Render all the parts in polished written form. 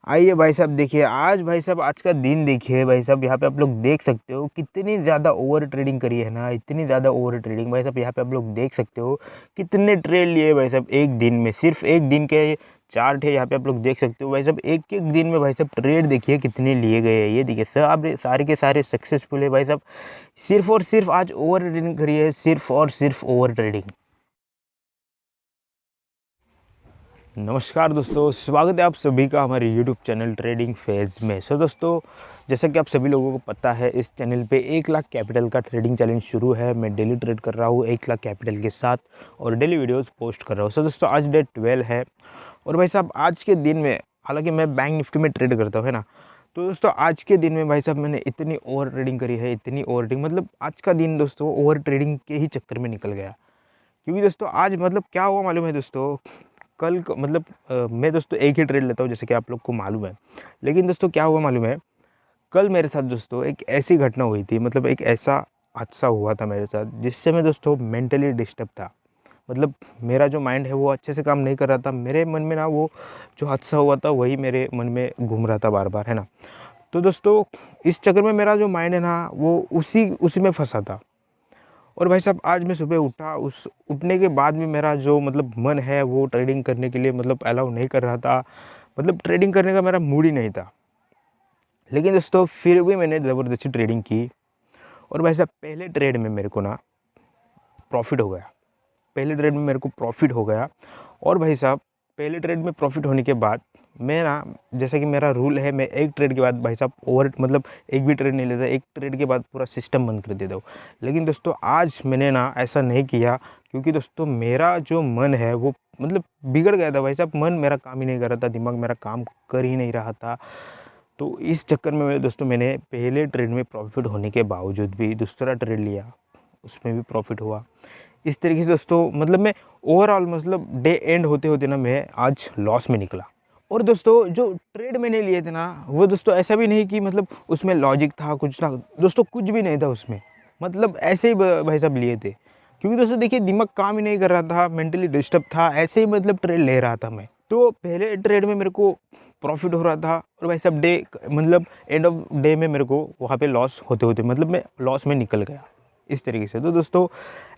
आइए भाई साहब, देखिए आज भाई साहब, आज का दिन देखिए भाई साहब। यहाँ पे आप लोग देख सकते हो कितनी ज़्यादा ओवर ट्रेडिंग करी है ना, इतनी ज़्यादा ओवर ट्रेडिंग भाई साहब। यहाँ पे आप लोग देख सकते हो कितने ट्रेड लिए भाई साहब एक दिन में। सिर्फ एक दिन के चार्ट है, यहाँ पे आप लोग देख सकते हो भाई साहब। एक एक दिन में भाई साहब ट्रेड देखिए कितने लिए गए हैं। ये देखिए सब सारे के सारे सक्सेसफुल है भाई साहब। सिर्फ और सिर्फ आज ओवर ट्रेडिंग करी है, सिर्फ और सिर्फ ओवर ट्रेडिंग। नमस्कार दोस्तों, स्वागत है आप सभी का हमारे YouTube चैनल ट्रेडिंग फेज में। दोस्तों, जैसा कि आप सभी लोगों को पता है, इस चैनल पे 1 लाख कैपिटल का ट्रेडिंग चैलेंज शुरू है। मैं डेली ट्रेड कर रहा हूँ 1 लाख कैपिटल के साथ और डेली वीडियोस पोस्ट कर रहा हूँ। दोस्तों, आज डे 12 है और भाई साहब आज के दिन में, हालांकि मैं बैंक निफ्टी में ट्रेड करता हूँ, है ना। तो दोस्तों आज के दिन में भाई साहब मैंने इतनी ओवर ट्रेडिंग करी है, इतनी ओवर ट्रेडिंग, मतलब आज का दिन दोस्तों ओवर ट्रेडिंग के ही चक्कर में निकल गया। क्योंकि दोस्तों आज मतलब क्या हुआ मालूम है दोस्तों, कल को मतलब मैं दोस्तों एक ही ट्रेड लेता हूँ, जैसे कि आप लोग को मालूम है। लेकिन दोस्तों क्या हुआ मालूम है, कल मेरे साथ दोस्तों एक ऐसी घटना हुई थी, मतलब एक ऐसा हादसा हुआ था मेरे साथ, जिससे मैं दोस्तों मेंटली डिस्टर्ब था। मतलब मेरा जो माइंड है वो अच्छे से काम नहीं कर रहा था। मेरे मन में ना वो जो हादसा हुआ था वही मेरे मन में घूम रहा था बार बार, है ना। तो दोस्तों इस चक्कर में मेरा जो माइंड है ना वो उसी में फंसा था। और भाई साहब आज मैं सुबह उठा, उस उठने के बाद भी मेरा जो मतलब मन है वो ट्रेडिंग करने के लिए मतलब अलाउ नहीं कर रहा था। मतलब ट्रेडिंग करने का मेरा मूड ही नहीं था। लेकिन दोस्तों फिर भी मैंने ज़बरदस्ती ट्रेडिंग की और भाई साहब पहले ट्रेड में मेरे को ना प्रॉफिट हो गया। पहले ट्रेड में मेरे को प्रॉफिट हो गया। और भाई साहब पहले ट्रेड में प्रॉफिट होने के बाद मैं ना, जैसा कि मेरा रूल है, मैं एक ट्रेड के बाद भाई साहब ओवर मतलब एक भी ट्रेड नहीं लेता, एक ट्रेड के बाद पूरा सिस्टम बंद कर देता हूँ। लेकिन दोस्तों आज मैंने ना ऐसा नहीं किया, क्योंकि दोस्तों मेरा जो मन है वो मतलब बिगड़ गया था भाई साहब। मन मेरा काम ही नहीं कर रहा था, दिमाग मेरा काम कर ही नहीं रहा था। तो इस चक्कर में दोस्तों मैंने पहले ट्रेड में प्रॉफिट होने के बावजूद भी दूसरा ट्रेड लिया, उसमें भी प्रॉफिट हुआ। इस तरीके से दोस्तों मतलब मैं ओवरऑल मतलब डे एंड होते होते ना मैं आज लॉस में निकला। और दोस्तों जो ट्रेड मैंने लिए थे ना वो दोस्तों ऐसा भी नहीं कि मतलब उसमें लॉजिक था, कुछ था दोस्तों, कुछ भी नहीं था उसमें। मतलब ऐसे ही भाई साहब लिए थे, क्योंकि दोस्तों देखिए दिमाग काम ही नहीं कर रहा था, मेंटली डिस्टर्ब था, ऐसे ही मतलब ट्रेड ले रहा था मैं। तो पहले ट्रेड में मेरे को प्रॉफिट हो रहा था और भाई साहब डे मतलब एंड ऑफ डे में मेरे को वहाँ पे लॉस होते होते मतलब मैं लॉस में निकल गया इस तरीके से। तो दोस्तों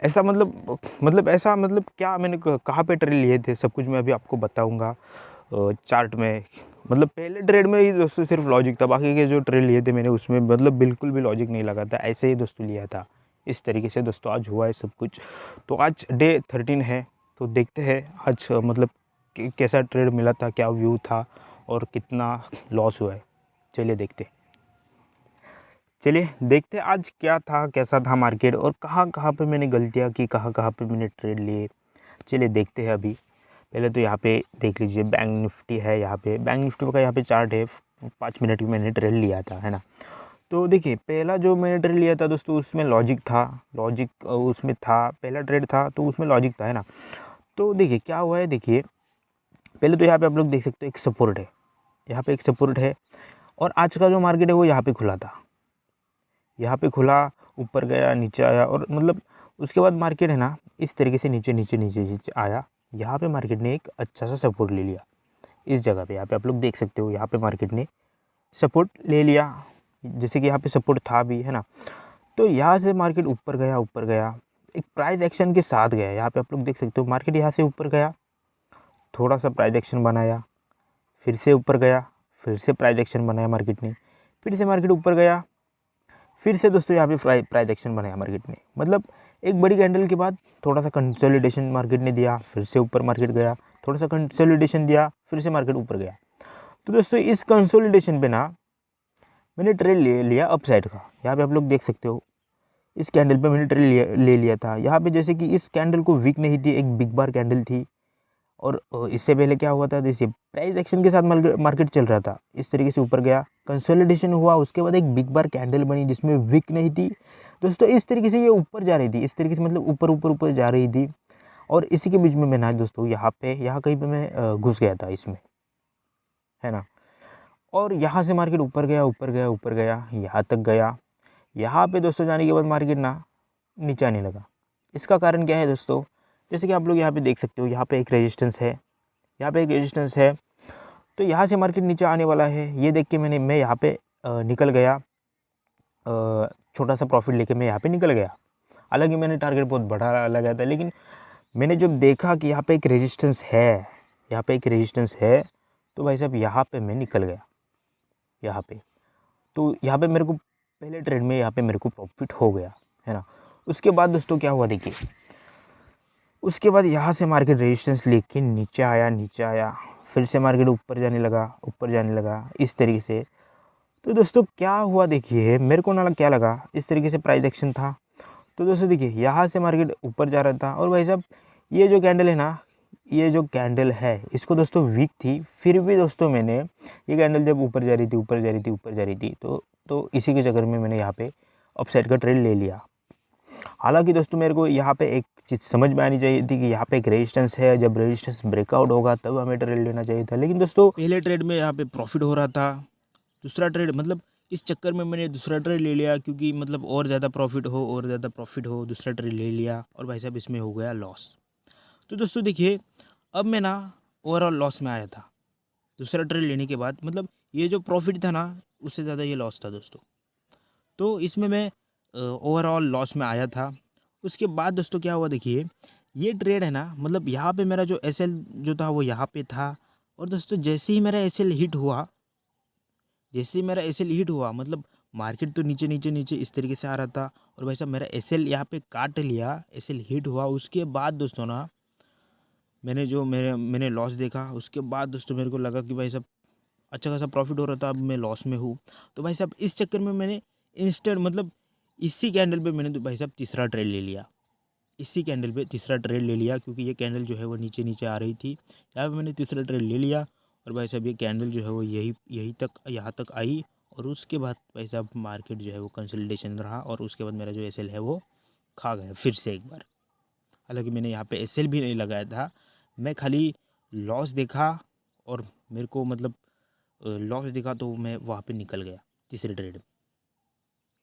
ऐसा मतलब ऐसा मतलब क्या मैंने कहाँ पे ट्रेड लिए थे सब कुछ मैं अभी आपको बताऊंगा चार्ट में। मतलब पहले ट्रेड में ही दोस्तों सिर्फ लॉजिक था, बाकी के जो ट्रेड लिए थे मैंने उसमें मतलब बिल्कुल भी लॉजिक नहीं लगा था, ऐसे ही दोस्तों लिया था। इस तरीके से दोस्तों आज हुआ है सब कुछ। तो आज डे 13 है, तो देखते हैं आज मतलब कैसा ट्रेड मिला था, क्या व्यू था और कितना लॉस हुआ है। चलिए देखते आज क्या था, कैसा था मार्केट और कहाँ कहाँ पे मैंने गलतियाँ की, कहाँ कहाँ पे मैंने ट्रेड लिए। चलिए देखते हैं। अभी पहले तो यहाँ पे देख लीजिए बैंक निफ्टी है, यहाँ पे बैंक निफ्टी का यहाँ पे चार्ट है। 5 मिनट की मैंने ट्रेड लिया था, है ना। तो देखिए पहला जो मैंने ट्रेड लिया था दोस्तों उसमें लॉजिक था, लॉजिक उसमें था, पहला ट्रेड था तो उसमें लॉजिक था, है ना। तो देखिए क्या हुआ है, देखिए पहले तो यहाँ पे आप लोग देख सकते हो एक सपोर्ट है, यहाँ पे एक सपोर्ट है। और आज का जो मार्केट है वो यहाँ पे खुला था, यहाँ पे खुला, ऊपर गया, नीचे आया और मतलब उसके बाद मार्केट है ना इस तरीके से नीचे नीचे नीचे नीचे आया। यहाँ पे मार्केट ने एक अच्छा सा सपोर्ट ले लिया इस जगह पे, यहाँ पे आप लोग देख सकते हो, यहाँ पे मार्केट ने सपोर्ट ले लिया, जैसे कि यहाँ पे सपोर्ट था भी, है ना। तो यहाँ से मार्केट ऊपर गया एक प्राइस एक्शन के साथ गया। यहाँ पे आप लोग देख सकते हो मार्केट यहाँ से ऊपर गया, थोड़ा सा प्राइस एक्शन बनाया, फिर से ऊपर गया, फिर से प्राइस एक्शन बनाया मार्केट ने, फिर से मार्केट ऊपर गया, फिर से दोस्तों यहाँ पे प्राइस एक्शन बनाया मार्केट ने। मतलब एक बड़ी कैंडल के बाद थोड़ा सा कंसोलिडेशन मार्केट ने दिया, फिर से ऊपर मार्केट गया, थोड़ा सा कंसोलिडेशन दिया, फिर से मार्केट ऊपर गया। तो दोस्तों इस कंसोलिडेशन पे ना मैंने ट्रेड ले लिया अपसाइड का। यहाँ पे आप लोग देख सकते हो इस कैंडल पे मैंने ट्रेड ले लिया था। यहाँ पे जैसे कि इस कैंडल को वीक नहीं थी, एक बिग बार कैंडल थी। और इससे पहले क्या हुआ था, जैसे प्राइस एक्शन के साथ मार्केट चल रहा था, इस तरीके से ऊपर गया, कंसोलिडेशन हुआ, उसके बाद एक बिग बार कैंडल बनी जिसमें विक नहीं थी दोस्तों। इस तरीके से ये ऊपर जा रही थी, इस तरीके से मतलब ऊपर ऊपर ऊपर जा रही थी। और इसी के बीच में मैं ना दोस्तों यहाँ कहीं पे मैं घुस गया था इसमें, है ना। और यहाँ से मार्केट ऊपर गया ऊपर गया ऊपर गया, यहाँ तक गया। यहाँ पे दोस्तों जाने के बाद मार्केट ना नीचे आने लगा। इसका कारण क्या है दोस्तों, जैसे कि आप लोग यहाँ पे देख सकते हो, यहाँ पे एक रेजिस्टेंस है, यहाँ पे एक रेजिस्टेंस है। तो यहाँ से मार्केट नीचे आने वाला है, ये देख के मैं यहाँ पे निकल गया, छोटा सा प्रॉफिट लेके मैं यहाँ पे निकल गया। हालांकि मैंने टारगेट बहुत बड़ा लगाया था, लेकिन मैंने जब देखा कि यहाँ पे एक रेजिस्टेंस है, यहाँ पे एक रेजिस्टेंस है, तो भाई साहब यहाँ पे मैं निकल गया यहाँ पे। तो यहाँ पे मेरे को पहले ट्रेड में यहाँ पे मेरे को प्रॉफिट हो गया, है ना। उसके बाद दोस्तों क्या हुआ देखिए, उसके बाद यहाँ से मार्केट रेजिस्टेंस लेके नीचे आया, फिर से मार्केट ऊपर जाने लगा इस तरीके से। तो दोस्तों क्या हुआ देखिए, मेरे को ना क्या लगा, इस तरीके से प्राइस एक्शन था। तो दोस्तों देखिए यहाँ से मार्केट ऊपर जा रहा था, और भाई साहब ये जो कैंडल है ना, ये जो कैंडल है इसको दोस्तों वीक थी, फिर भी दोस्तों मैंने ये कैंडल जब ऊपर जा रही थी तो इसी के चक्कर में मैंने यहाँ पे अपसाइड का ट्रेड ले लिया। हालांकि दोस्तों मेरे को यहाँ पे एक चीज़ समझ में आनी चाहिए थी कि यहाँ पे एक रेजिस्टेंस है, जब रेजिस्टेंस ब्रेकआउट होगा तब हमें ट्रेड लेना चाहिए था। लेकिन दोस्तों पहले ट्रेड में यहाँ पे प्रॉफिट हो रहा था, दूसरा ट्रेड मतलब इस चक्कर में मैंने दूसरा ट्रेड ले लिया, क्योंकि मतलब और ज़्यादा प्रॉफिट हो, दूसरा ट्रेड ले लिया, और भाई साहब इसमें हो गया लॉस। तो दोस्तों देखिए अब मैं ना ओवरऑल लॉस में आया था दूसरा ट्रेड लेने के बाद, मतलब ये जो प्रॉफिट था ना उससे ज़्यादा ये लॉस था दोस्तों। तो इसमें मैं ओवरऑल लॉस में आया था। उसके बाद दोस्तों क्या हुआ देखिए, ये ट्रेड है ना, मतलब यहाँ पे मेरा जो एसएल जो था वो यहाँ पे था, और दोस्तों जैसे ही मेरा एसएल हिट हुआ, मतलब मार्केट तो नीचे इस तरीके से आ रहा था, और भाई साहब मेरा एसएल यहाँ पे काट लिया, एसएल हिट हुआ। उसके बाद दोस्तों ना मैंने लॉस देखा। उसके बाद दोस्तों मेरे को लगा कि भाई साहब अच्छा खासा प्रॉफिट हो रहा था, अब मैं लॉस में हूँ। तो भाई साहब इस चक्कर में मैंने इंस्टेंट मतलब इसी कैंडल पे मैंने तो भाई साहब तीसरा ट्रेड ले लिया, क्योंकि ये कैंडल जो है वो नीचे आ रही थी। यहाँ पे मैंने तीसरा ट्रेड ले लिया, और भाई साहब ये कैंडल जो है वो यहाँ तक आई, और उसके बाद भाई साहब मार्केट जो है वो कंसोलिडेशन रहा, और उसके बाद मेरा जो एसएल है वो खा गया फिर से एक बार। हालांकि मैंने यहाँ पे एसएल भी नहीं लगाया था, मैं खाली लॉस देखा, और मेरे को मतलब लॉस देखा तो मैं वहाँ पे निकल गया तीसरे ट्रेड में।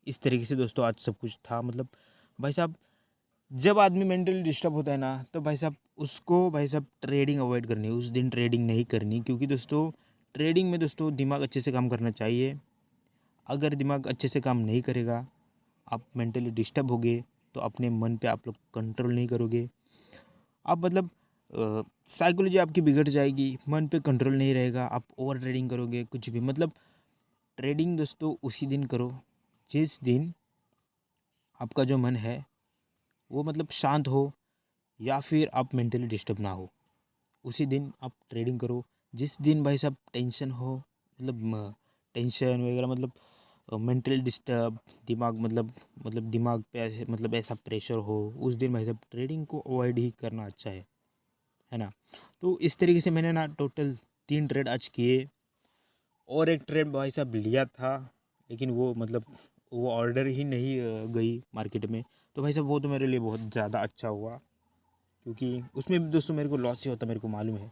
इस तरीके से दोस्तों आज सब कुछ था। मतलब भाई साहब जब आदमी मेंटली डिस्टर्ब होता है ना, तो भाई साहब उसको भाई साहब ट्रेडिंग अवॉइड करनी है, उस दिन ट्रेडिंग नहीं करनी, क्योंकि दोस्तों ट्रेडिंग में दोस्तों दिमाग अच्छे से काम करना चाहिए। अगर दिमाग अच्छे से काम नहीं करेगा, आप मेंटली डिस्टर्ब होगे, तो अपने मन पे आप लोग कंट्रोल नहीं करोगे, आप मतलब साइकोलॉजी आपकी बिगड़ जाएगी, मन पे कंट्रोल नहीं रहेगा, आप ओवर ट्रेडिंग करोगे कुछ भी। मतलब ट्रेडिंग दोस्तों उसी दिन करो जिस दिन आपका जो मन है वो मतलब शांत हो, या फिर आप मेंटली डिस्टर्ब ना हो, उसी दिन आप ट्रेडिंग करो। जिस दिन भाई साहब टेंशन हो, मतलब टेंशन वगैरह, मतलब मेंटल डिस्टर्ब, दिमाग मतलब दिमाग पे ऐसे मतलब ऐसा प्रेशर हो, उस दिन भाई साहब ट्रेडिंग को अवॉइड ही करना अच्छा है ना। तो इस तरीके से मैंने ना टोटल 3 ट्रेड आज किए, और एक ट्रेड भाई साहब लिया था, लेकिन वो मतलब वो ऑर्डर ही नहीं गई मार्केट में। तो भाई साहब वो तो मेरे लिए बहुत ज़्यादा अच्छा हुआ, क्योंकि उसमें भी दोस्तों मेरे को लॉस ही होता, मेरे को मालूम है।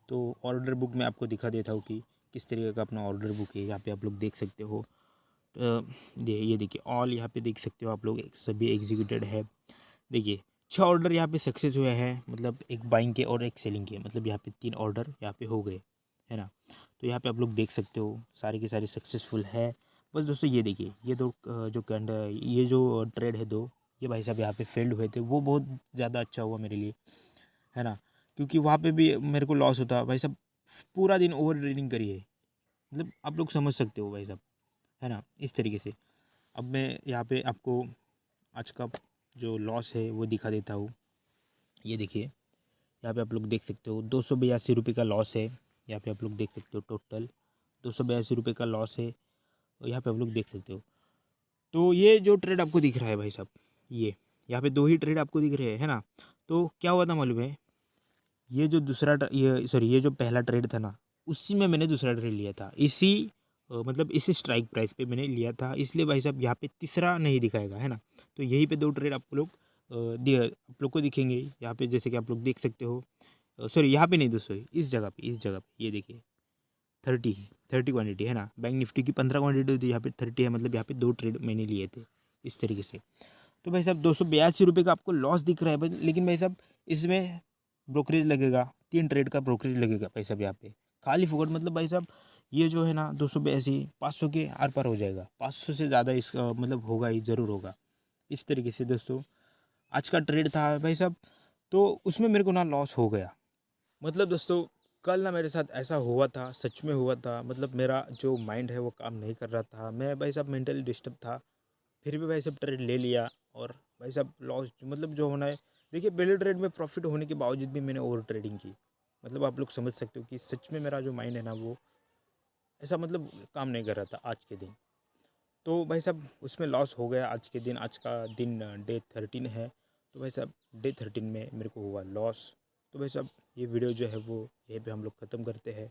तो ऑर्डर बुक मैं आपको दिखा देता हूँ कि किस तरीके का अपना ऑर्डर बुक है। यहाँ पे आप लोग देख सकते हो, ये देखिए ऑल, यहाँ पे देख सकते हो आप लोग, सभी एग्जीक्यूटेड है। देखिए 6 ऑर्डर यहाँ पे सक्सेस हुए हैं, मतलब एक बाइंग के और एक सेलिंग के, मतलब यहाँ पे 3 ऑर्डर यहाँ पे हो गए, है ना। तो यहाँ पे आप लोग देख सकते हो सारे के सारे सक्सेसफुल है। बस दोस्तों ये देखिए, ये दो जो कैंडल, ये जो ट्रेड है दो, ये भाई साहब यहाँ पे फेल्ड हुए थे, वो बहुत ज़्यादा अच्छा हुआ मेरे लिए, है ना। क्योंकि वहाँ पे भी मेरे को लॉस होता भाई साहब, पूरा दिन ओवर ट्रेडिंग करी है, मतलब आप लोग समझ सकते हो भाई साहब, है ना। इस तरीके से अब मैं यहाँ पे आपको आज का जो लॉस है वो दिखा देता हूँ। ये देखिए यहाँ पे आप लोग देख सकते हो 282 रुपये का लॉस है। यहाँ पे आप लोग देख सकते हो टोटल 282 रुपये का लॉस है, और यहाँ पे आप लोग देख सकते हो। तो ये जो ट्रेड आपको दिख रहा है भाई साहब, ये यहाँ पे 2 ही ट्रेड आपको दिख रहे हैं, ना। तो क्या हुआ था मालूम है, ये जो ये जो पहला ट्रेड था ना, उसी में मैंने दूसरा ट्रेड लिया था, मतलब इसी स्ट्राइक प्राइस पे मैंने लिया था, इसलिए भाई साहब यहाँ पे तीसरा नहीं दिखाएगा, है ना। तो यहीं पे 2 ट्रेड आप लोग को दिखेंगे यहाँ पे, जैसे कि आप लोग देख सकते हो। यहाँ पे नहीं दोस्तों, इस जगह पे ये देखिए 30 क्वांटिटी है ना। बैंक निफ्टी की 15 क्वांटिटी होती है, यहाँ पे 30 है, मतलब यहाँ पे 2 ट्रेड मैंने लिए थे इस तरीके से। तो भाई साहब 282 रुपये का आपको लॉस दिख रहा है लेकिन भाई साहब इसमें ब्रोकरेज लगेगा, 3 ट्रेड का ब्रोकरेज लगेगा भाई साहब यहाँ पे, खाली फुकट मतलब भाई साहब ये जो है ना 200 पे ऐसे ही 500 के आर पार हो जाएगा, 500 से ज़्यादा इसका मतलब होगा ही, ज़रूर होगा। इस तरीके से दोस्तों आज का ट्रेड था भाई साहब, तो उसमें मेरे को ना लॉस हो गया। मतलब दोस्तों कल ना मेरे साथ ऐसा हुआ था, सच में हुआ था। मतलब मेरा जो माइंड है वो काम नहीं कर रहा था, मैं भाई साहब मेंटली डिस्टर्ब था। फिर भी भाई साहब ट्रेड ले लिया और भाई साहब लॉस मतलब जो होना है, देखिए पहले ट्रेड में प्रॉफिट होने के बावजूद भी मैंने ओवर ट्रेडिंग की। मतलब आप लोग समझ सकते हो कि सच में मेरा जो माइंड है ना वो ऐसा मतलब काम नहीं कर रहा था आज के दिन। तो भाई साहब उसमें लॉस हो गया आज के दिन। आज का दिन डे 13 है, तो भाई साहब डे 13 में मेरे को हुआ लॉस। तो भाई साहब ये वीडियो जो है वो यहीं पे हम लोग ख़त्म करते हैं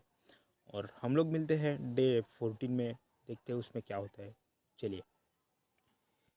और हम लोग मिलते हैं डे 14 में, देखते हैं उसमें क्या होता है। चलिए।